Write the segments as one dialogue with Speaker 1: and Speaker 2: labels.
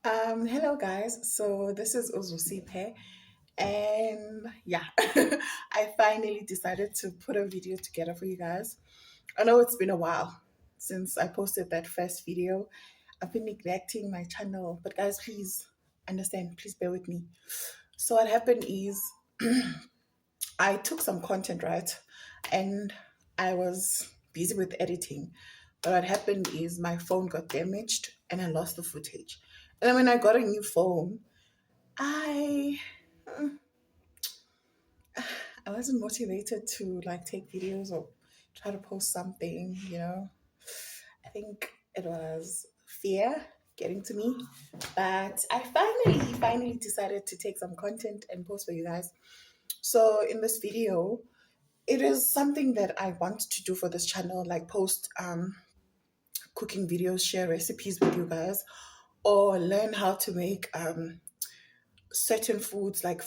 Speaker 1: Hello guys. So this is Uzusipe, and yeah, I finally decided to put a video together for you guys. I know it's been a while since I posted that first video. I've been neglecting my channel, but guys, please understand. Please bear with me. So what happened is I took some content, right, and I was busy with editing. But what happened is my phone got damaged and I lost the footage. And then when I got a new phone, I I wasn't motivated to like take videos or try to post something. I think it was fear getting to me. But I finally decided to take some content and post for you guys. So in this video, it is something that I want to do for this channel, like post cooking videos, share recipes with you guys, or learn how to make certain foods. Like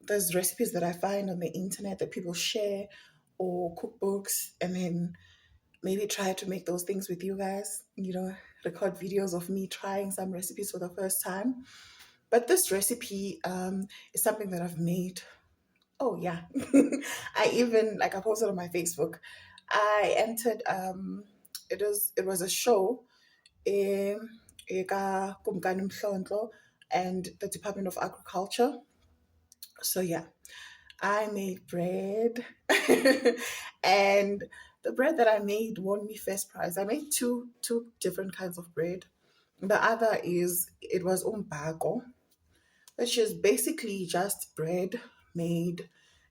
Speaker 1: there's recipes that I find on the internet that people share, or cookbooks, and then maybe try to make those things with you guys. Record videos of me trying some recipes for the first time. But this recipe is something that I've made. Oh yeah, I even like I posted on my Facebook. I entered. It was a show in Kumkani Mhlonhlo and the Department of Agriculture. So yeah, I made bread, and the bread that I made won me first prize. I made two different kinds of bread. The other is it was umbako, which is basically just bread made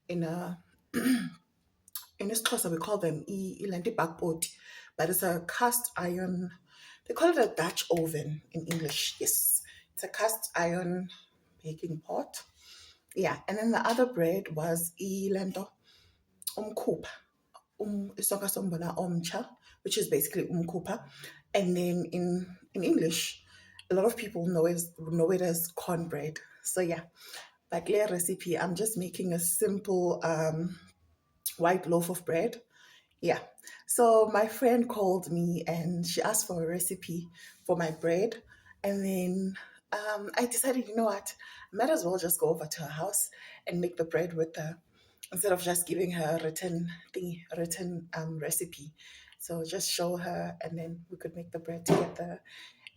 Speaker 1: in a in this class we call them ilanti bakpoti, but it's a cast iron. They call it a Dutch oven in English. Yes, it's a cast iron baking pot. Yeah, and then the other bread was ilento umkupa, isoka sombona omcha, which is basically umkupa, and then in English, a lot of people know it as cornbread. So yeah, but clear recipe. I'm just making a simple white loaf of bread. Yeah. So my friend called me and she asked for a recipe for my bread. And then I decided, you know what, I might as well just go over to her house and make the bread with her instead of just giving her a written recipe. So just show her and then we could make the bread together.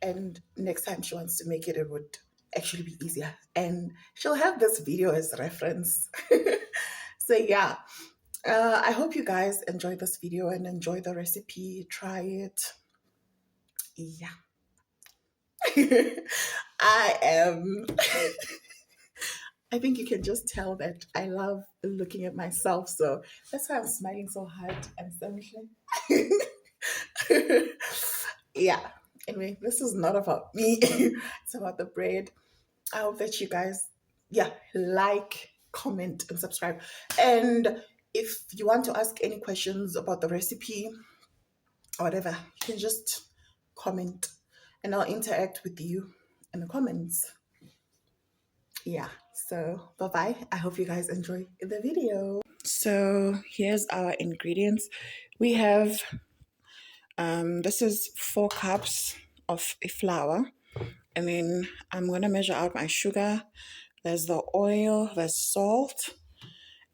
Speaker 1: And next time she wants to make it, it would actually be easier. And she'll have this video as reference. So yeah, I hope you guys enjoy this video and enjoy the recipe. Try it. Yeah. I am. I think you can just tell that I love looking at myself. So that's why I'm smiling so hard and smiling. Yeah. Anyway, this is not about me. It's about the bread. I hope that you guys, yeah, like, comment, and subscribe. And if you want to ask any questions about the recipe or whatever, you can just comment and I'll interact with you in the comments. Yeah, so bye bye. I hope you guys enjoy the video. So here's our ingredients. We have this is 4 cups of a flour, and then I'm gonna measure out my sugar. There's the oil, there's salt,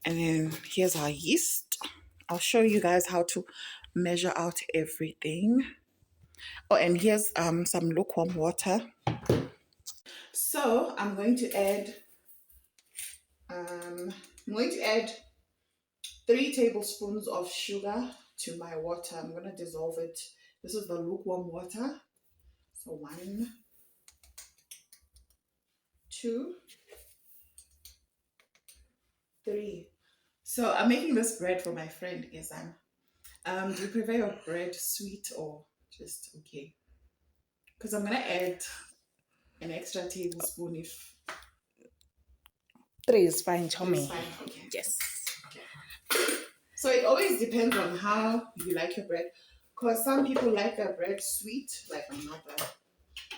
Speaker 1: and then here's our yeast. I'll show you guys how to measure out everything. Oh, and here's some lukewarm water. So I'm going to add 3 tablespoons of sugar to my water. I'm going to dissolve it. This is the lukewarm water. So 1, 2, 3. So I'm making this bread for my friend Izan. Do you prefer your bread sweet or just okay? Because I'm gonna add an extra tablespoon if
Speaker 2: 3 is fine,
Speaker 1: 3 is
Speaker 2: Tommy.
Speaker 1: fine. Okay.
Speaker 2: Yes.
Speaker 1: Okay. So it always depends on how you like your bread. Because some people like their bread sweet, like my mother.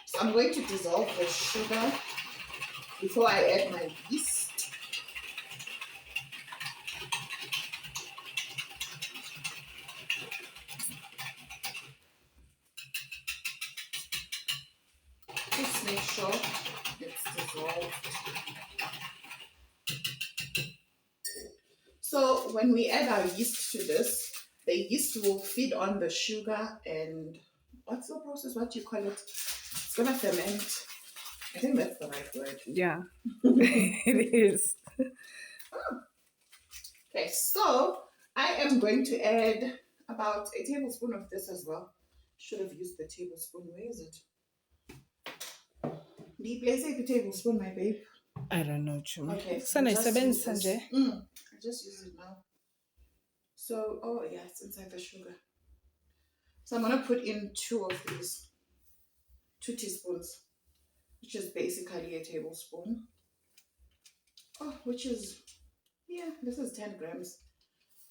Speaker 1: So I'm going to dissolve the sugar before I add my yeast. just make sure it's dissolved. So when we add our yeast to this, the yeast will feed on the sugar and what's the process? What do you call it? It's gonna ferment. I think that's the right word.
Speaker 2: Yeah, it is.
Speaker 1: Okay, so I am going to add about a tablespoon of this as well. Should have used the tablespoon. Where is it? Deep, place a tablespoon, my babe.
Speaker 2: I don't know, Chuma.
Speaker 1: Okay,
Speaker 2: Sana
Speaker 1: just use
Speaker 2: isebenzisa
Speaker 1: this.
Speaker 2: nje.
Speaker 1: I just use it now. So, oh yeah, it's inside the sugar. So I'm gonna put in 2 of these, 2 teaspoons, which is basically a tablespoon. Oh, which is, yeah, this is 10 grams.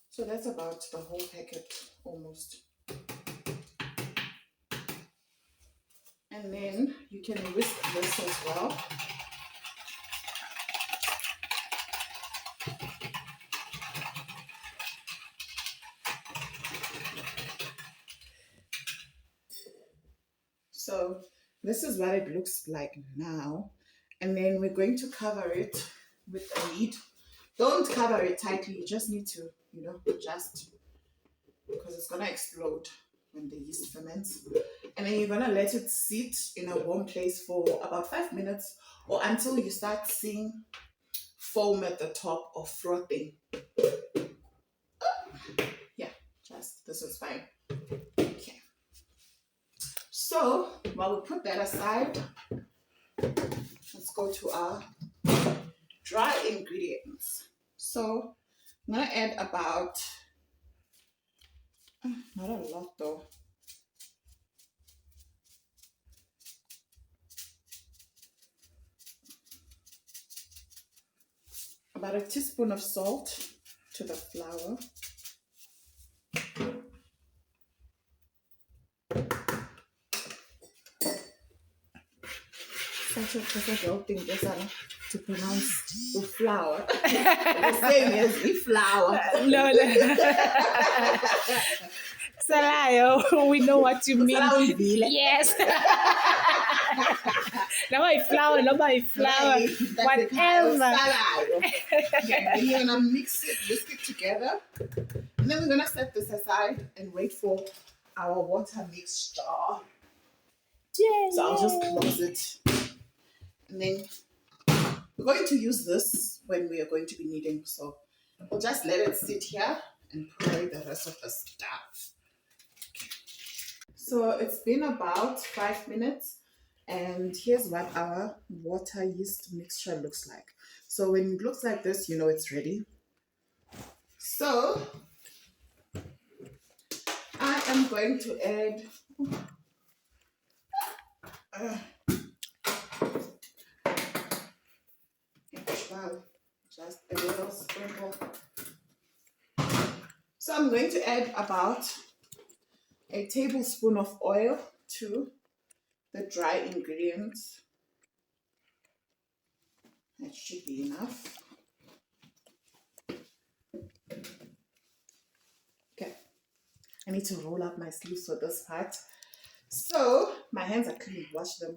Speaker 1: So that's about the whole packet almost. And then you can whisk this as well. So this is what it looks like now. And then we're going to cover it with a lid. Don't cover it tightly, you just need to, just because it's gonna explode when the yeast ferments. And then you're gonna let it sit in a warm place for about 5 minutes or until you start seeing foam at the top or frothing. Yeah, just this is fine. Okay. So while we put that aside, let's go to our dry ingredients. So I'm gonna add about, not a lot though, about a teaspoon of salt to the flour. Such a girl thing to pronounce the flour. The same as the flour.
Speaker 2: No. Salayo, we know what you mean. Yes. No flour, whatever.
Speaker 1: Okay, then you're gonna mix it, whisk it together. And then we're gonna set this aside and wait for our water mixture.
Speaker 2: Yeah,
Speaker 1: so I'll just close it. And then we're going to use this when we are going to be kneading. So we'll just let it sit here and pour the rest of the stuff. So it's been about 5 minutes. And here's what our water yeast mixture looks like. So when it looks like this, you know it's ready. So I am going to add just a little sprinkle. So I'm going to add about a tablespoon of oil to the dry ingredients. That should be enough. Okay, I need to roll up my sleeves for this part. So my hands are clean, wash them.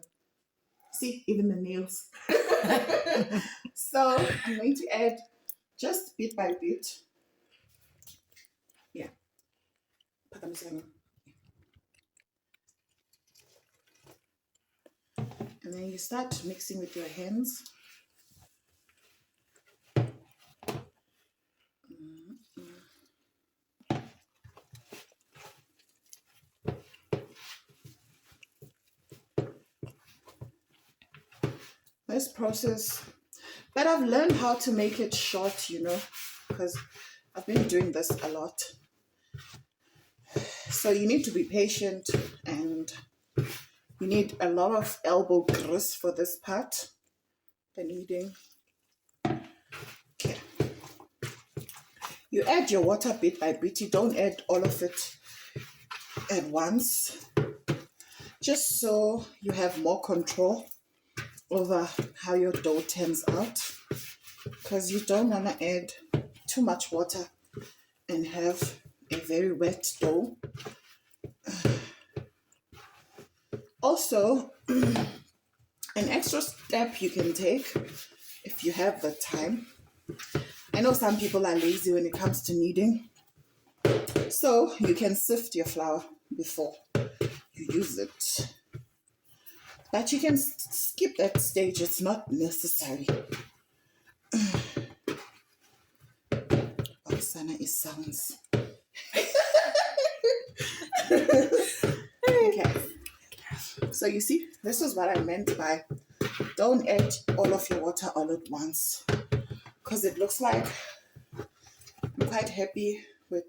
Speaker 1: See, even the nails. So I'm going to add just bit by bit. Yeah. And then you start mixing with your hands. This process, but I've learned how to make it short, because I've been doing this a lot. So you need to be patient and you need a lot of elbow grease for this part, the kneading. Okay. You add your water bit by bit. You don't add all of it at once, just so you have more control over how your dough turns out, because you don't want to add too much water and have a very wet dough. Also, An extra step you can take if you have the time. I know some people are lazy when it comes to kneading, so you can sift your flour before you use it. But you can skip that stage, it's not necessary. Oksana is sounds. Okay. So you see, this is what I meant by don't add all of your water all at once, because it looks like I'm quite happy with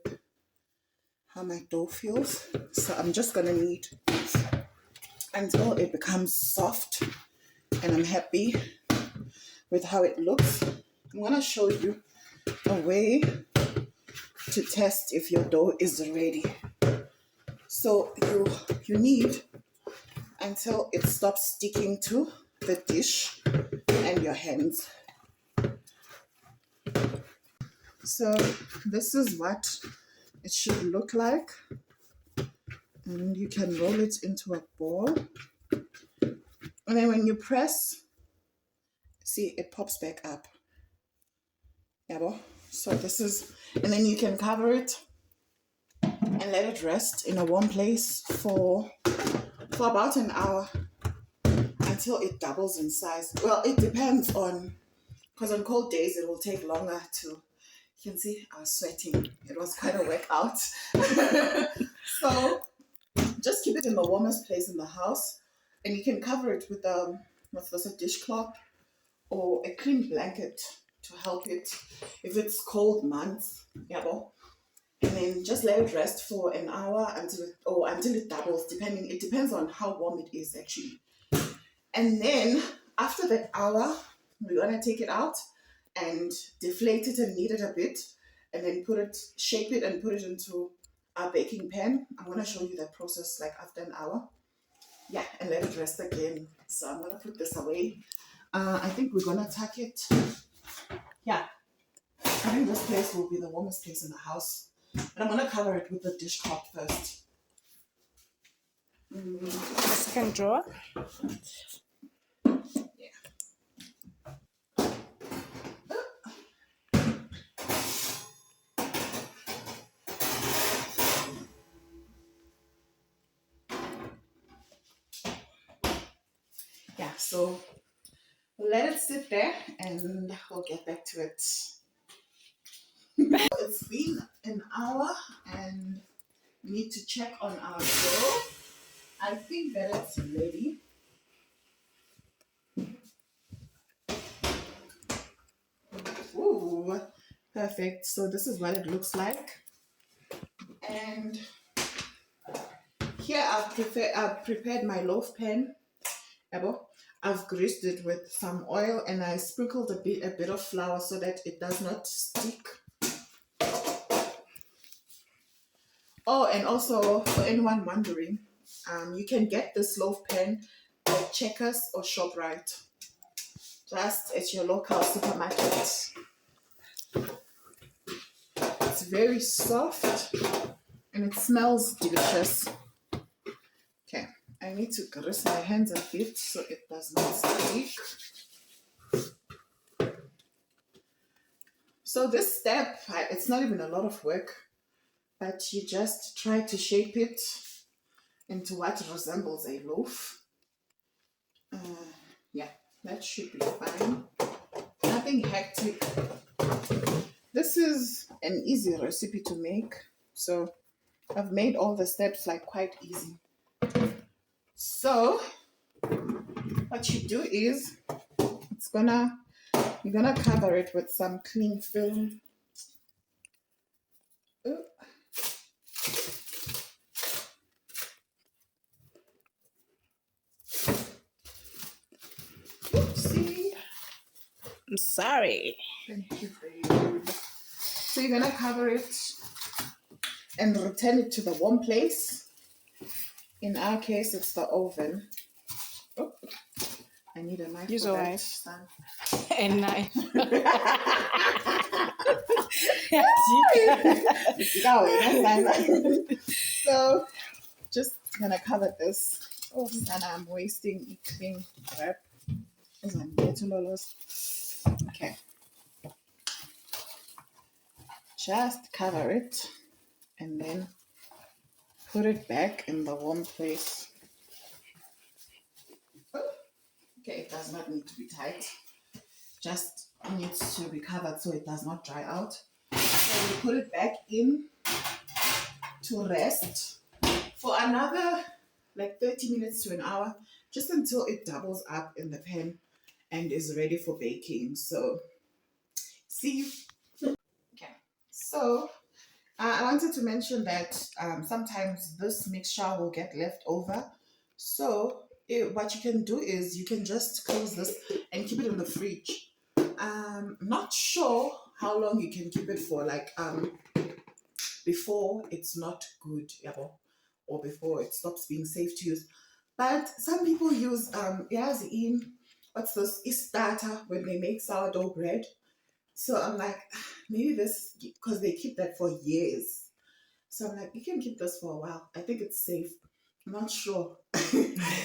Speaker 1: how my dough feels. So I'm just gonna knead until it becomes soft and I'm happy with how it looks. I'm gonna show you a way to test if your dough is ready. So you knead until it stops sticking to the dish and your hands. So this is what it should look like, and you can roll it into a ball, and then when you press, see, it pops back up. Yeah, so this is, and then you can cover it and let it rest in a warm place for about an hour until it doubles in size. Well, it depends on, because on cold days it will take longer to, you can see I was sweating. It was quite a workout. So just keep it in the warmest place in the house, and you can cover it with a dishcloth or a clean blanket to help it if it's cold months. Yeah, and then just let it rest for an hour until it doubles. It depends on how warm it is actually. And then after that hour, we're gonna take it out and deflate it and knead it a bit, and then shape it and put it into our baking pan. I'm gonna show you that process like after an hour. Yeah, and let it rest again. So I'm gonna put this away. I think we're gonna tuck it. Yeah, I think this place will be the warmest place in the house. But I'm gonna cover it with the dishcloth first.
Speaker 2: Second drawer.
Speaker 1: Yeah, so we'll let it sit there and we'll get back to it. It's been an hour and we need to check on our dough. I think that it's ready. Ooh, perfect. So this is what it looks like. And here I've prepared my loaf pan. I've greased it with some oil and I sprinkled a bit of flour so that it does not stick. Oh, and also for anyone wondering, you can get this loaf pan at Checkers or ShopRite, just at your local supermarket. It's very soft and it smells delicious. Okay, I need to grease my hands a bit so it does not stick. So this step, it's not even a lot of work, but you just try to shape it into what resembles a loaf. Yeah, that should be fine. Nothing hectic. This is an easy recipe to make, so I've made all the steps like quite easy. So what you do is you're gonna cover it with some cling film. Ooh. Oopsie.
Speaker 2: I'm sorry.
Speaker 1: Thank you very much. So you're gonna cover it and return it to the warm place. In our case, it's the oven. Oh, I need a knife.
Speaker 2: Use
Speaker 1: for
Speaker 2: a
Speaker 1: that,
Speaker 2: knife.
Speaker 1: son.
Speaker 2: A knife.
Speaker 1: So just gonna cover this. Oh, and I'm wasting cling wrap. Okay, just cover it and then put it back in the warm place. Okay, it does not need to be tight, just needs to be covered so it does not dry out. So we put it back in to rest for another like 30 minutes to an hour, just until it doubles up in the pan and is ready for baking. So see you. Okay, so I wanted to mention that sometimes this mixture will get left over. So what you can do is you can just close this and keep it in the fridge. Not sure how long you can keep it for, like before it's not good, yeah, or before it stops being safe to use. But some people use yes in what's this starter when they make sourdough bread. So I'm like, maybe this because they keep that for years. So I'm like, you can keep this for a while. I think it's safe. I'm not sure.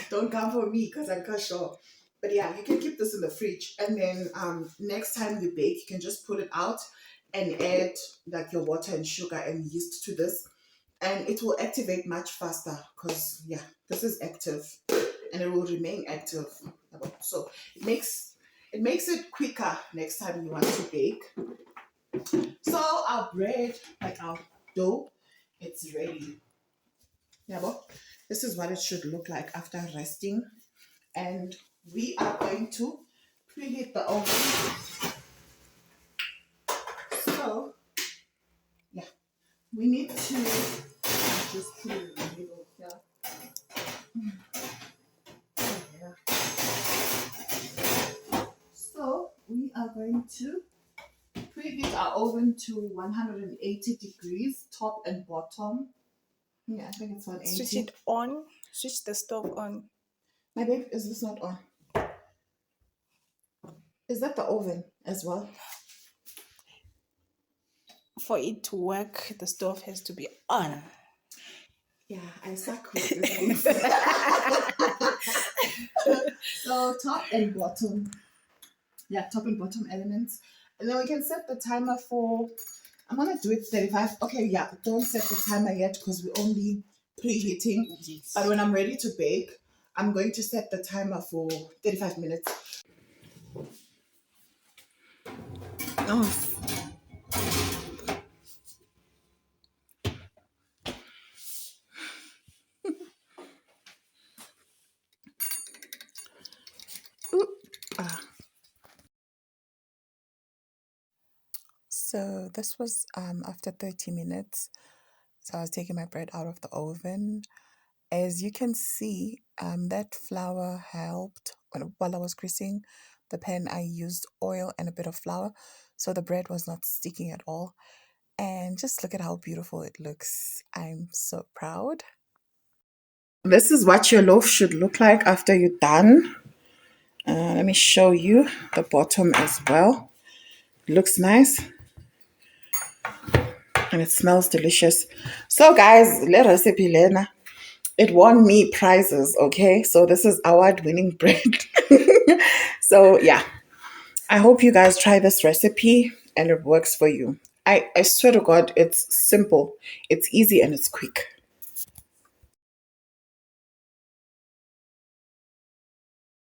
Speaker 1: Don't come for me because I'm not sure. But yeah, you can keep this in the fridge. And then next time you bake, you can just pull it out and add like your water and sugar and yeast to this. And it will activate much faster because yeah, this is active and it will remain active. So it makes it quicker next time you want to bake. So our bread, like our dough, it's ready. Yeah, but this is what it should look like after resting. And we are going to preheat the oven. So yeah, we need to just put it in the middle here. Yeah. So we are going to preheat our oven to 180 degrees, top and bottom. Yeah, I think it's
Speaker 2: Switch
Speaker 1: 180.
Speaker 2: it on. Switch the stove on.
Speaker 1: My babe, is this not on? Is that the oven as well?
Speaker 2: For it to work, the stove has to be on.
Speaker 1: Yeah, I suck with these things. So top and bottom. Yeah, top and bottom elements. And then we can set the timer for, I'm gonna do it 35. Okay, yeah, don't set the timer yet because we're only preheating.
Speaker 2: Yes.
Speaker 1: But when I'm ready to bake, I'm going to set the timer for 35 minutes.
Speaker 2: Oh,
Speaker 1: Ooh, ah.
Speaker 3: So this was after 30 minutes. So I was taking my bread out of the oven. As you can see, that flour helped. While I was greasing the pan, I used oil and a bit of flour, so the bread was not sticking at all. And just look at how beautiful it looks. I'm so proud.
Speaker 1: This is what your loaf should look like after you're done. Let me show you the bottom as well. It looks nice and it smells delicious. So guys, le recipe lena. It won me prizes, okay? So this is award-winning bread. So yeah, I hope you guys try this recipe and it works for you. I swear to God, it's simple, it's easy, and it's quick.